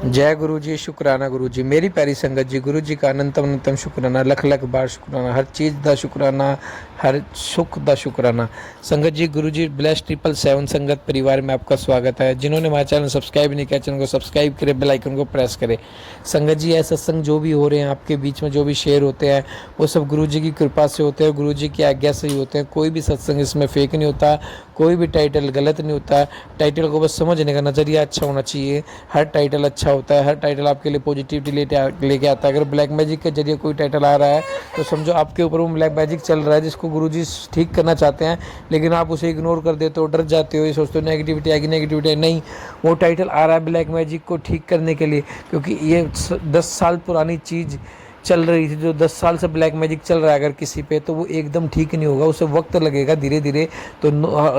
जय गुरु जी, शुकराना गुरु जी। मेरी प्यारी संगत जी, गुरु जी का अनंतम अनंतम शुकराना, लख लख बार शुकराना, हर चीज़ का शुकराना, हर सुख का शुकराना। संगत जी, गुरु जी ब्लेस 777 संगत परिवार में आपका स्वागत है। जिन्होंने हमारा चैनल सब्सक्राइब नहीं किया, चैनल को सब्सक्राइब करें, बेल आइकन को प्रेस करें। संगत जी, ये सत्संग जो भी हो रहे हैं आपके बीच में, जो भी शेयर होते हैं, वो सब गुरु जी की कृपा से होते हैं, गुरु जी की आज्ञा से ही होते हैं। कोई भी सत्संग इसमें फेक नहीं होता, कोई भी टाइटल गलत नहीं होता। टाइटल को बस समझने का नज़रिया अच्छा होना चाहिए। हर टाइटल अच्छा होता है, हर टाइटल आपके लिए पॉजिटिविटी लेके आता है। अगर ब्लैक मैजिक के जरिए कोई टाइटल आ रहा है तो समझो आपके ऊपर वो ब्लैक मैजिक चल रहा है, जिसको गुरुजी ठीक करना चाहते हैं, लेकिन आप उसे इग्नोर कर देते हो, डर जाते हो, ये सोचते हो नेगेटिविटी आएगी, नेगेटिविटी नहीं। वो टाइटल आ रहा है ब्लैक मैजिक को ठीक करने के लिए, क्योंकि ये 10 साल पुरानी चीज़ चल रही थी। जो 10 साल से ब्लैक मैजिक चल रहा है अगर किसी पे, तो वो एकदम ठीक नहीं होगा, उसे वक्त लगेगा धीरे धीरे। तो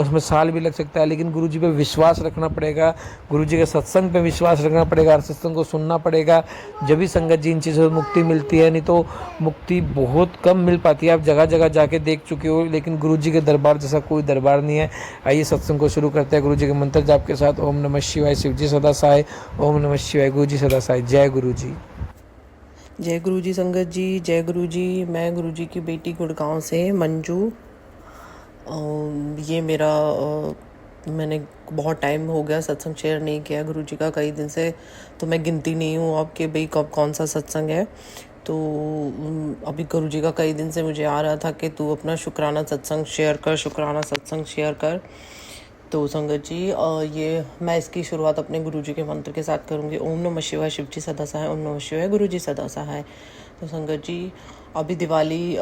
उसमें साल भी लग सकता है, लेकिन गुरुजी पे विश्वास रखना पड़ेगा, गुरुजी के सत्संग पे विश्वास रखना पड़ेगा, हर सत्संग को सुनना पड़ेगा। जब भी संगत जी इन चीज़ों से मुक्ति मिलती है, नहीं तो मुक्ति बहुत कम मिल पाती है। आप जगह जगह जाके देख चुके हो, लेकिन गुरुजी के दरबार जैसा कोई दरबार नहीं है। आइए सत्संग को शुरू करते हैं गुरुजी के मंत्र जाप के साथ। ओम नमः शिवाय, शिव जी सदा सहाय। ओम नमः शिवाय, गुरु जी सदा सहाय। जय गुरु जी। जय गुरु जी संगत जी, जय गुरु जी। मैं गुरु जी की बेटी गुड़गांव से मंजू। ये मेरा मैंने बहुत टाइम हो गया सत्संग शेयर नहीं किया गुरु जी का, कई दिन से। तो मैं गिनती नहीं हूँ अब कि भाई कब कौन सा सत्संग है। तो अभी गुरु जी का कई दिन से मुझे आ रहा था कि तू अपना शुक्राना सत्संग शेयर कर, शुक्राना सत्संग शेयर कर। तो संगत जी, ये मैं इसकी शुरुआत अपने गुरु जी के मंत्र के साथ करूँगी। ओम नमः शिवाय, शिव जी सदा सहाय। ओम नमः शिवाय, गुरु जी सदा सहाय। तो संगत जी, अभी दिवाली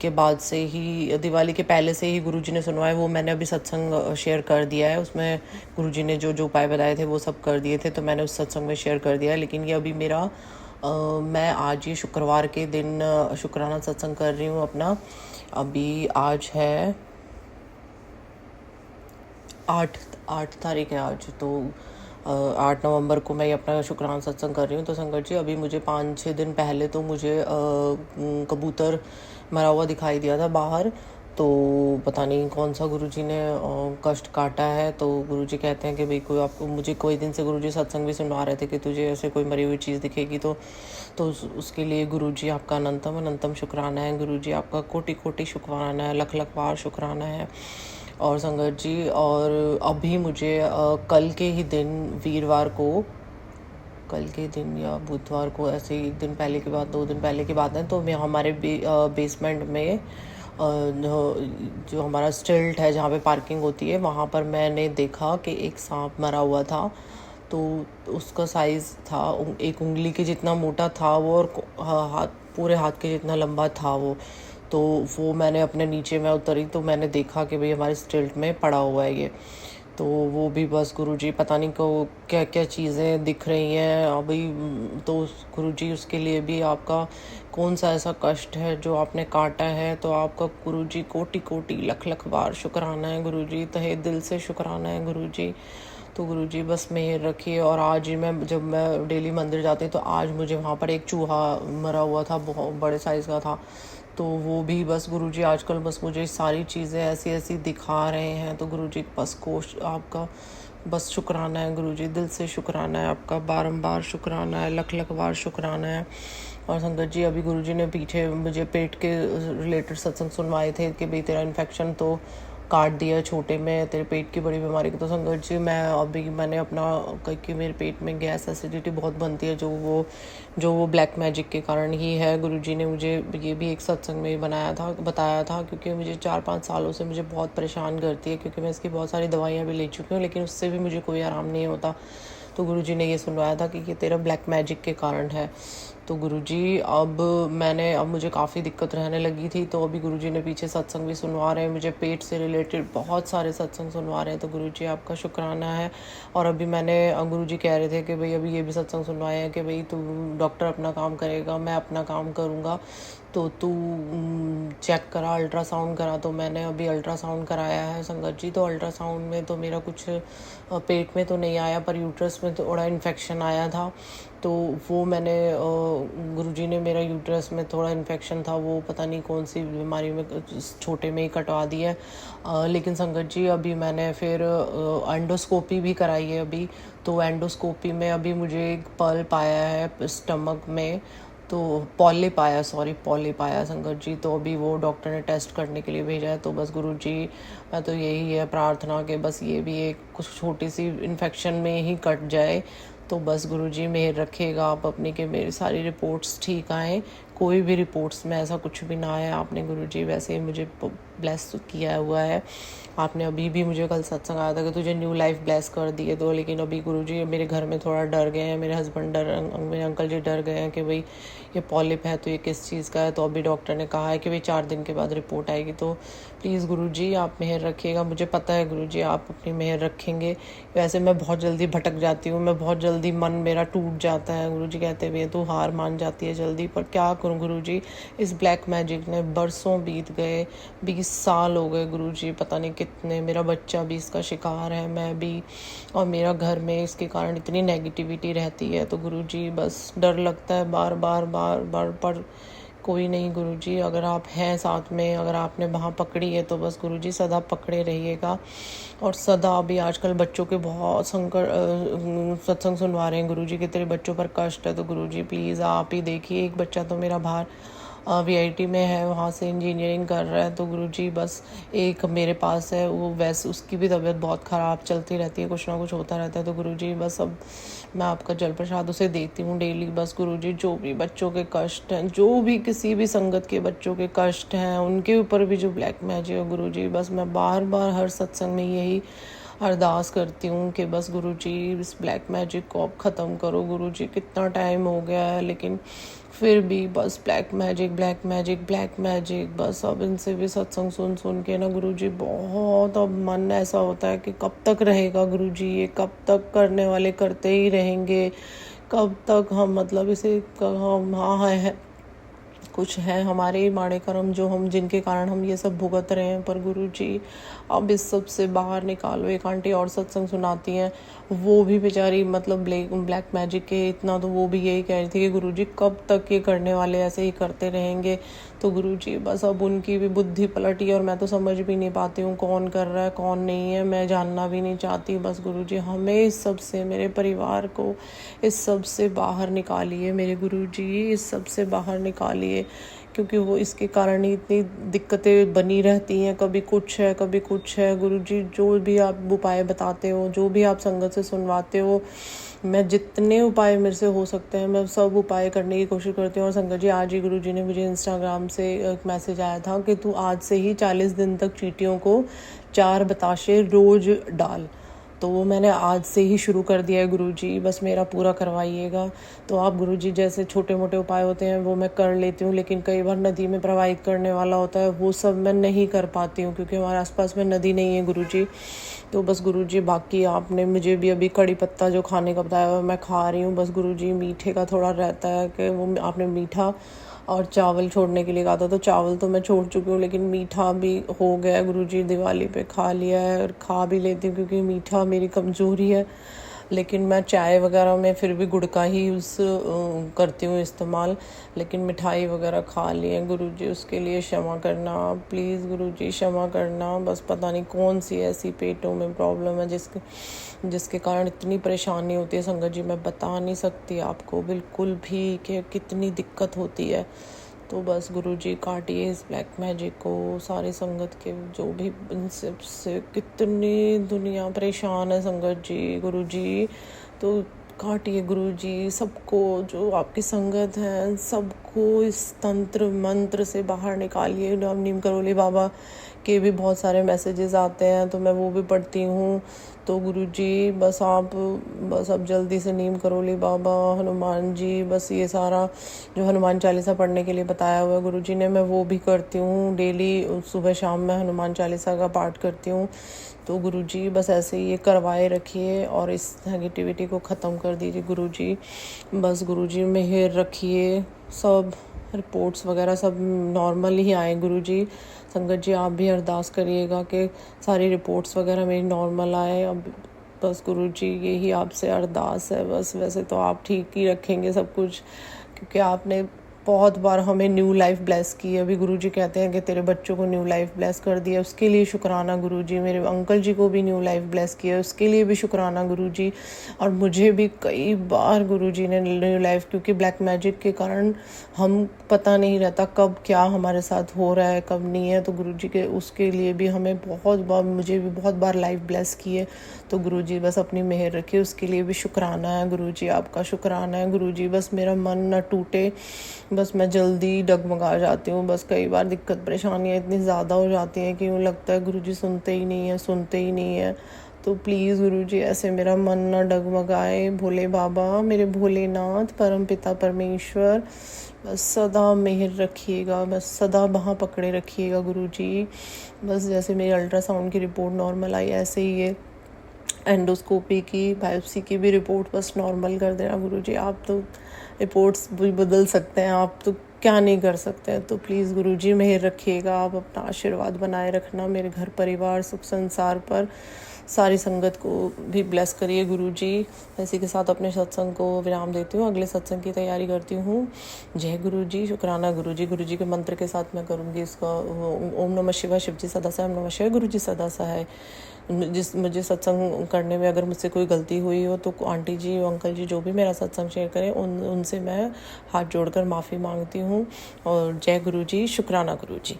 के बाद से ही, दिवाली के पहले से ही गुरु जी ने सुनवाया, वो मैंने अभी सत्संग शेयर कर दिया है। उसमें गुरु जी ने जो जो उपाय बताए थे वो सब कर दिए थे, तो मैंने उस सत्संग में शेयर कर दिया है। लेकिन ये अभी मेरा मैं आज ये शुक्रवार के दिन शुक्राना सत्संग कर रही हूँ अपना। अभी आज है 8 तारीख है आज। तो 8 नवंबर को मैं अपना शुक्राना सत्संग कर रही हूँ। तो संगत जी, अभी मुझे 5-6 दिन पहले तो मुझे कबूतर मरा हुआ दिखाई दिया था बाहर। तो पता नहीं कौन सा गुरुजी ने कष्ट काटा है। तो गुरुजी कहते हैं कि भाई कोई आपको, मुझे कोई दिन से गुरुजी सत्संग भी सुनवा रहे थे कि तुझे ऐसे कोई मरी हुई चीज़ दिखेगी तो उसके लिए गुरुजी आपका अनंतम अनंतम शुक्राना है। गुरुजी आपका कोटि कोटि शुक्राना है, लख लख बार शुक्राना है। और संगत जी, और अभी मुझे कल के ही दिन, वीरवार को, कल के दिन या बुधवार को, ऐसे ही 2 दिन पहले की बात है। तो मैं हमारे बेसमेंट में जो हमारा स्टिल्ट है जहाँ पे पार्किंग होती है, वहाँ पर मैंने देखा कि एक सांप मरा हुआ था। तो उसका साइज़ था, एक उंगली के जितना मोटा था वो, और पूरे हाथ के जितना लंबा था वो। तो वो मैंने अपने नीचे में उतरी तो मैंने देखा कि भाई हमारे स्टिल्ट में पड़ा हुआ है ये। तो वो भी बस गुरुजी पता नहीं को क्या क्या चीज़ें दिख रही हैं अभी। तो गुरुजी उसके लिए भी आपका कौन सा ऐसा कष्ट है जो आपने काटा है, तो आपका गुरुजी कोटि कोटि लख लख बार शुक्राना है गुरुजी, तहे दिल से शुक्राना है गुरुजी। तो गुरुजी बस मेहर रखिए। और आज ही जब मैं डेली मंदिर जाती हूँ, तो आज मुझे वहाँ पर एक चूहा मरा हुआ था, बहुत बड़े साइज़ का था। तो वो भी बस गुरुजी आजकल बस मुझे सारी चीज़ें ऐसी ऐसी दिखा रहे हैं। तो गुरुजी बस आपका बस शुक्राना है गुरुजी, दिल से शुक्राना है आपका, बारंबार शुक्राना है, लख लख बार शुक्राना है। और संगत जी, अभी गुरुजी ने पीछे मुझे पेट के रिलेटेड सत्संग सुनवाए थे कि भाई तेरा इन्फेक्शन तो काट दिया छोटे में, तेरे पेट की बड़ी बीमारी की। तो संगत जी, मैंने अपना, क्योंकि मेरे पेट में गैस एसिडिटी बहुत बनती है, जो वो ब्लैक मैजिक के कारण ही है। गुरुजी ने मुझे ये भी एक सत्संग में बताया था, क्योंकि मुझे 4-5 सालों से मुझे बहुत परेशान करती है, क्योंकि मैं इसकी बहुत सारी दवाइयाँ भी ले चुकी हूँ, लेकिन उससे भी मुझे कोई आराम नहीं होता। तो गुरुजी ने ये सुनवाया था कि ये तेरा ब्लैक मैजिक के कारण है। तो गुरुजी, अब मुझे काफ़ी दिक्कत रहने लगी थी। तो अभी गुरुजी ने पीछे सत्संग भी सुनवा रहे हैं, मुझे पेट से रिलेटेड बहुत सारे सत्संग सुनवा रहे हैं। तो गुरुजी आपका शुक्राना है। और अभी गुरुजी कह रहे थे कि भाई अभी ये भी सत्संग सुनवाए हैं कि भाई तू, डॉक्टर अपना काम करेगा, मैं अपना काम करूँगा, तो तू चेक करा, अल्ट्रासाउंड करा। तो मैंने अभी अल्ट्रासाउंड कराया है संगत जी। तो अल्ट्रासाउंड में तो मेरा कुछ पेट में तो नहीं आया, पर यूट्रस में थोड़ा इन्फेक्शन आया था। तो वो मैंने गुरुजी ने मेरा यूट्रस में थोड़ा इन्फेक्शन था, वो पता नहीं कौन सी बीमारी में छोटे में ही कटवा दिया है। लेकिन संगत जी अभी मैंने फिर एंडोस्कोपी भी कराई है अभी। तो एंडोस्कोपी में अभी मुझे एक पल्प आया है स्टमक में, तो पॉलिप आया संगत जी। तो अभी वो डॉक्टर ने टेस्ट करने के लिए भेजा है। तो बस गुरुजी मैं तो यही है प्रार्थना कि बस ये भी एक कुछ छोटी सी इन्फेक्शन में ही कट जाए। तो बस गुरुजी मेहर रखिएगा आप अपनी कि मेरी सारी रिपोर्ट्स ठीक आए, कोई भी रिपोर्ट्स में ऐसा कुछ भी ना आए। आपने गुरुजी वैसे ही मुझे ब्लेस किया हुआ है। आपने अभी भी मुझे कल सत्संग आया था कि तुझे न्यू लाइफ ब्लेस कर दिए। तो लेकिन अभी गुरुजी मेरे घर में थोड़ा डर गए हैं, मेरे हस्बैंड मेरे अंकल जी डर गए हैं कि भाई ये पॉलिप है तो ये किस चीज़ का है। तो अभी डॉक्टर ने कहा है कि भाई 4 दिन के बाद रिपोर्ट आएगी। तो प्लीज़ गुरुजी आप मेहर रखिएगा। मुझे पता है गुरुजी आप अपनी मेहर रखेंगे। वैसे मैं बहुत जल्दी भटक जाती हूँ, मैं बहुत जल्दी मन मेरा टूट जाता है। गुरुजी कहते हुए तो हार मान जाती है जल्दी, पर क्या करूँ गुरुजी, इस ब्लैक मैजिक ने बरसों बीत गए, 20 साल हो गए गुरुजी, पता नहीं कितने। मेरा बच्चा भी इसका शिकार है, मैं भी, और मेरा घर में इसके कारण इतनी नेगेटिविटी रहती है। तो गुरुजी बस डर लगता है बार बार पर कोई नहीं गुरुजी, अगर आप हैं साथ में, अगर आपने वहाँ पकड़ी है तो बस गुरुजी सदा पकड़े रहिएगा। और सदा अभी आजकल बच्चों के बहुत सत्संग सुनवा रहे हैं गुरुजी कि तेरे बच्चों पर कष्ट है। तो गुरुजी प्लीज़ आप ही देखिए, एक बच्चा तो मेरा बाहर VIT में है, वहाँ से इंजीनियरिंग कर रहा है। तो गुरुजी बस एक मेरे पास है, वो वैसे उसकी भी तबीयत बहुत ख़राब चलती रहती है, कुछ ना कुछ होता रहता है। तो गुरुजी बस अब मैं आपका जल प्रसाद उसे देती हूँ डेली। बस गुरुजी जो भी बच्चों के कष्ट हैं, जो भी किसी भी संगत के बच्चों के कष्ट हैं, उनके ऊपर भी जो ब्लैक मैजिक है गुरुजी, बस मैं बार बार हर सत्संग में यही अरदास करती हूँ कि बस गुरुजी इस ब्लैक मैजिक को अब ख़त्म करो। गुरुजी कितना टाइम हो गया है लेकिन फिर भी बस ब्लैक मैजिक बस। अब इनसे भी सत्संग सुन सुन के ना गुरुजी बहुत अब मन ऐसा होता है कि कब तक रहेगा गुरुजी, ये कब तक करने वाले करते ही रहेंगे, कब तक हम मतलब इसे हम हाँ है कुछ है हमारे ही माड़े कर्म जो हम जिनके कारण हम ये सब भुगत रहे हैं। पर गुरुजी अब इस सब से बाहर निकालो। एक आंटी और सत्संग सुनाती हैं, वो भी बेचारी मतलब ब्लैक मैजिक के इतना, तो वो भी यही कह रही थी कि गुरुजी कब तक ये करने वाले ऐसे ही करते रहेंगे। तो गुरुजी बस अब उनकी भी बुद्धि पलटी और मैं तो समझ भी नहीं पाती हूँ कौन कर रहा है कौन नहीं है, मैं जानना भी नहीं चाहती। बस गुरुजी हमें इस सब से, मेरे परिवार को इस सब से बाहर निकालिए, मेरे गुरुजी इस सब से बाहर निकालिए, क्योंकि वो इसके कारण ही इतनी दिक्कतें बनी रहती हैं, कभी कुछ है। गुरुजी जो भी आप उपाय बताते हो, जो भी आप संगत से सुनवाते हो, मैं जितने उपाय मेरे से हो सकते हैं मैं सब उपाय करने की कोशिश करती हूँ। और संगत जी आज ही गुरुजी ने मुझे इंस्टाग्राम से एक मैसेज आया था कि तू आज से ही 40 दिन तक चींटियों को 4 बताशे रोज डाल। तो वो मैंने आज से ही शुरू कर दिया है गुरुजी, बस मेरा पूरा करवाइएगा। तो आप गुरुजी जैसे छोटे मोटे उपाय होते हैं वो मैं कर लेती हूँ, लेकिन कई बार नदी में प्रवाहित करने वाला होता है वो सब मैं नहीं कर पाती हूँ क्योंकि हमारे आसपास में नदी नहीं है गुरुजी। तो बस गुरुजी बाकी आपने मुझे भी अभी कड़ी पत्ता जो खाने का बताया मैं खा रही हूँ। बस गुरुजी मीठे का थोड़ा रहता है कि वो आपने मीठा और चावल छोड़ने के लिए कहा था, तो चावल तो मैं छोड़ चुकी हूँ, लेकिन मीठा भी हो गया गुरुजी, दिवाली पे खा लिया है और खा भी लेती हूँ क्योंकि मीठा मेरी कमज़ोरी है। लेकिन मैं चाय वगैरह में फिर भी गुड़ का ही करती हूँ इस्तेमाल, लेकिन मिठाई वगैरह खा ली है गुरुजी, उसके लिए क्षमा करना प्लीज़ गुरुजी, क्षमा करना। बस पता नहीं कौन सी ऐसी पेटों में प्रॉब्लम है जिसके कारण इतनी परेशानी होती है संगत जी, मैं बता नहीं सकती आपको बिल्कुल भी कि कितनी दिक्कत होती है। तो बस गुरुजी काटिए इस ब्लैक मैजिक को, सारे संगत के जो भी इन सब से कितनी दुनिया परेशान है संगत जी, गुरुजी तो काटिए गुरुजी, सबको जो आपकी संगत है सबको इस तंत्र मंत्र से बाहर निकालिए। नीम करोली बाबा के भी बहुत सारे मैसेजेस आते हैं तो मैं वो भी पढ़ती हूँ। तो गुरुजी बस अब जल्दी से नीम करोली बाबा, हनुमान जी, बस ये सारा जो हनुमान चालीसा पढ़ने के लिए बताया हुआ है गुरुजी ने, मैं वो भी करती हूँ डेली, सुबह शाम मैं हनुमान चालीसा का पाठ करती हूँ। तो गुरुजी बस ऐसे ही ये करवाए रखिए और इस नेगेटिविटी को ख़त्म कर दीजिए गुरुजी। बस गुरुजी मेहर रखिए, सब रिपोर्ट्स वगैरह सब नॉर्मल ही आए गुरुजी। संगत जी आप भी अरदास करिएगा कि सारी रिपोर्ट्स वगैरह मेरी नॉर्मल आए। अब बस गुरुजी यही आपसे अरदास है बस। वैसे तो आप ठीक ही रखेंगे सब कुछ, क्योंकि आपने बहुत बार हमें न्यू लाइफ ब्लेस की है। अभी गुरुजी कहते हैं कि तेरे बच्चों को न्यू लाइफ ब्लेस कर दिया, उसके लिए शुक्राना गुरुजी। मेरे अंकल जी को भी न्यू लाइफ ब्लेस किया, उसके लिए भी शुक्राना गुरुजी। और मुझे भी कई बार गुरुजी ने न्यू लाइफ, क्योंकि ब्लैक मैजिक के कारण हम पता नहीं रहता कब क्या हमारे साथ हो रहा है कब नहीं है, तो गुरुजी के उसके लिए भी हमें बहुत बार, मुझे भी बहुत बार लाइफ ब्लेस की है। तो गुरुजी बस अपनी मेहर रखिए, उसके लिए भी शुक्राना है गुरुजी, आपका शुक्राना है गुरुजी। बस मेरा मन ना टूटे, बस मैं जल्दी डगमगा जाती हूँ। बस कई बार दिक्कत परेशानियाँ इतनी ज़्यादा हो जाती हैं कि यूँ लगता है गुरुजी सुनते ही नहीं है, सुनते ही नहीं है। तो प्लीज़ गुरुजी ऐसे मेरा मन ना डगमगाए। भोले बाबा, मेरे भोलेनाथ, परम पिता परमेश्वर, बस सदा मेहर रखिएगा, बस सदा बाहाँ पकड़े रखिएगा गुरुजी। बस जैसे मेरी अल्ट्रासाउंड की रिपोर्ट नॉर्मल आई, ऐसे ही ये एंडोस्कोपी की, बायोप्सी की भी रिपोर्ट बस नॉर्मल कर देना गुरुजी। आप तो रिपोर्ट्स भी बदल सकते हैं, आप तो क्या नहीं कर सकते हैं। तो प्लीज़ गुरुजी मेहर रखिएगा, आप अपना आशीर्वाद बनाए रखना मेरे घर परिवार सुख संसार पर। सारी संगत को भी ब्लेस करिए गुरुजी। इसी के साथ अपने सत्संग को विराम देती हूँ, अगले सत्संग की तैयारी करती हूँ। जय गुरुजी, शुक्राना गुरुजी। गुरुजी के मंत्र के साथ मैं करूँगी इसका ओम नमः शिवाय, शिवजी सदा सहाय, ओम नमः शिवाय, गुरुजी सदा सहाय। मुझे सत्संग करने में अगर मुझसे कोई गलती हुई हो तो आंटी जी अंकल जी जो भी मेरा सत्संग शेयर करें उनसे मैं हाथ जोड़कर माफ़ी मांगती हूँ। और जय गुरुजी, शुक्राना गुरुजी।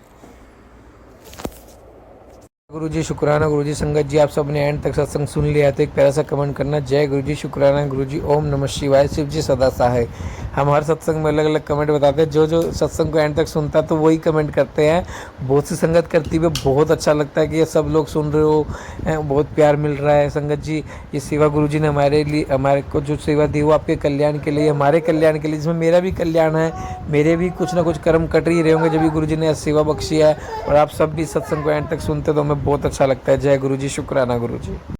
गुरुजी शुक्राना गुरुजी। संगत जी आप सब ने एंड तक सत्संग सुन लिया तो एक प्यारा सा कमेंट करना, जय गुरुजी, शुक्राना गुरुजी, ओम नमः शिवाय, शिव जी सदा सहाय। हम हर सत्संग में अलग अलग कमेंट बताते हैं, जो जो सत्संग को एंड तक सुनता है तो वही कमेंट करते हैं। बहुत सी संगत करती हुई बहुत अच्छा लगता है कि ये सब लोग सुन रहे हो, बहुत प्यार मिल रहा है। संगत जी ये सेवा गुरुजी ने हमारे लिए, हमारे को जो सेवा दी वो आपके कल्याण के लिए, हमारे कल्याण के लिए, जिसमें मेरा भी कल्याण है। मेरे भी कुछ ना कुछ कर्म कट ही रहे होंगे जब भी गुरुजी ने सेवा बख्शी है। और आप सब भी सत्संग को एंड तक सुनते तो हमें बहुत अच्छा लगता है। जय गुरुजी, शुक्राना गुरुजी।